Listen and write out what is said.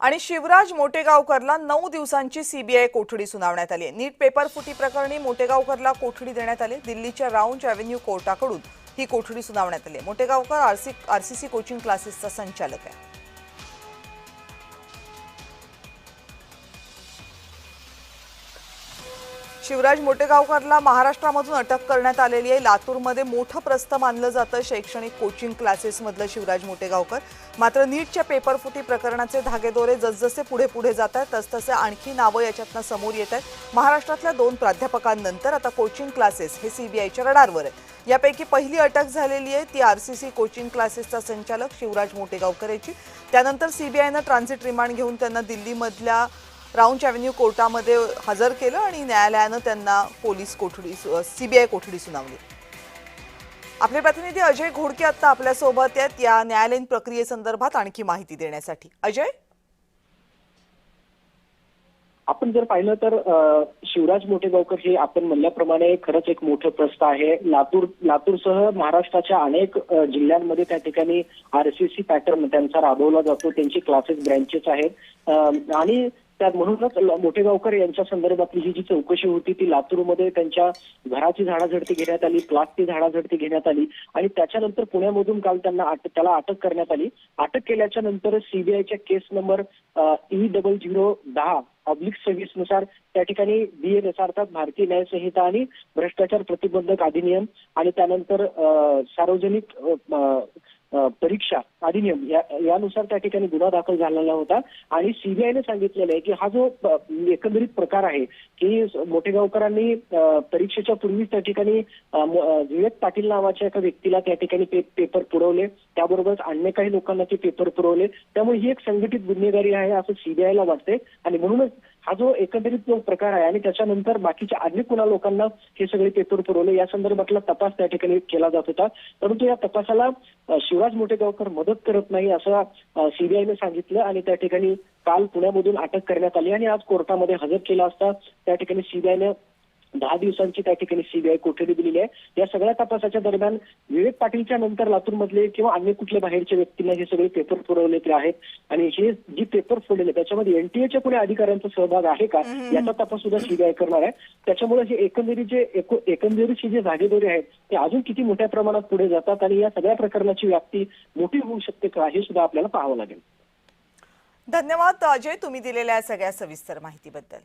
आणि शिवराज मोटेगावकरला 9 दिवसांची सीबीआय कोठडी सुनावण्यात आली आहे। नीट पेपर फुटी प्रकरणी मोटेगावकरला कोठडी देण्यात आली। दिल्लीच्या राउंज एव्हेन्यू कोर्टाकडून ही कोठडी सुनावण्यात आली आहे। मोटेगावकर आरसीसी कोचिंग क्लासेसचा संचालक आहे। शिवराज मोटेगावकरला महाराष्ट्रामधून अटक करण्यात आलेली आहे। लातूरमध्ये मोठं प्रस्थ मानलं जातं शैक्षणिक कोचिंग क्लासेसमधलं शिवराज मोटेगावकर। मात्र नीटच्या पेपर फुटी प्रकरणाचे धागेदोरे जसजसे पुढे जात आहेत तसतसे आणखी नावं याच्यातनं समोर येत आहेत। महाराष्ट्रातल्या 2 प्राध्यापकांनंतर आता कोचिंग क्लासेस हे सीबीआयच्या रडारवर आहे। यापैकी पहिली अटक झालेली आहे ती आरसीसी कोचिंग क्लासेसचा संचालक शिवराज मोटेगावकर याची। त्यानंतर सीबीआयनं ट्रान्झिट रिमांड घेऊन त्यांना दिल्लीमधल्या राउंज एव्हेन्यू कोर्टामध्ये हजर केलं आणि न्यायालयानं त्यांना सीबीआय कोठडी सुनावली। आपले प्रतिनिधी अजय घोडके आता आपल्या सोबत आहेत या न्यायालयीन प्रक्रियेसंदर्भात आणखी माहिती देण्यासाठी। अजय, आपण जर पाहिलं तर शिवराज मोटेगावकर हे आपण म्हणल्याप्रमाणे खरंच एक मोठं प्रस्थ आहे। लातूरसह महाराष्ट्राच्या अनेक जिल्ह्यांमध्ये त्या ठिकाणी आरसीसी पॅटर्न त्यांचा राबवला जातो। त्यांची क्लासेस ब्रँचेस आहेत आणि त्यात म्हणूनच मोटेगावकर यांच्या संदर्भातली ही जी चौकशी होती ती लातूरमध्ये त्यांच्या घराची झाडाझडती घेण्यात आली, क्लासची झाडाझडती घेण्यात आली आणि त्याच्यानंतर पुण्यामधून काल त्याला अटक करण्यात आली। अटक केल्याच्या नंतर सीबीआयच्या केस नंबर E0010/26 नुसार त्या ठिकाणी BNS अर्थात भारतीय न्याय संहिता आणि भ्रष्टाचार प्रतिबंधक अधिनियम आणि त्यानंतर सार्वजनिक परीक्षा अधिनियम यानुसार त्या ठिकाणी गुन्हा दाखल झालेला होता आणि सीबीआयने सांगितलेलं आहे की हा जो एकंदरीत प्रकार आहे की मोटेगावकरांनी परीक्षेच्या पूर्वीच त्या ठिकाणी विवेक पाटील नावाच्या एका व्यक्तीला त्या ठिकाणी पेपर पुरवले, त्याबरोबरच अन्य काही लोकांना ते पेपर पुरवले। त्यामुळे ही एक संघटित गुन्हेगारी आहे असं सीबीआयला वाटते आणि म्हणूनच हा जो एकंदरीत जो प्रकार आहे आणि त्याच्यानंतर बाकीच्या अन्य कुणा लोकांना हे सगळे पेपर पुरवले या संदर्भातला तपास त्या ठिकाणी केला जात होता। परंतु या तपासाला शिवराज मोटेगावकर मदत करत नाही असं सीबीआयने सांगितलं आणि त्या ठिकाणी काल पुण्यामधून अटक करण्यात आली आणि आज कोर्टामध्ये हजर केला असता त्या ठिकाणी सीबीआयने 10 दिवसांची त्या ठिकाणी सीबीआय कोठडी दिलेली आहे। या सगळ्या तपासाच्या दरम्यान विवेक पाटीलच्या नंतर लातूरमधले किंवा अन्य कुठल्या बाहेरच्या व्यक्तींना हे सगळे पेपर पुरवले आहेत आणि हे जी पेपर फोडलेले त्याच्यामध्ये एनटीएच्या कुठल्या अधिकाऱ्यांचा सहभाग आहे का याचा तपास सुद्धा सीबीआय करणार आहे। त्याच्यामुळे हे एकंदरीत जे धागेदोरे आहेत ते अजून किती मोठ्या प्रमाणात पुढे जातात आणि या सगळ्या प्रकरणाची व्याप्ती मोठी होऊ शकते का हे सुद्धा आपल्याला पाहावं लागेल। धन्यवाद अजय, तुम्ही दिलेल्या सगळ्या सविस्तर माहितीबद्दल।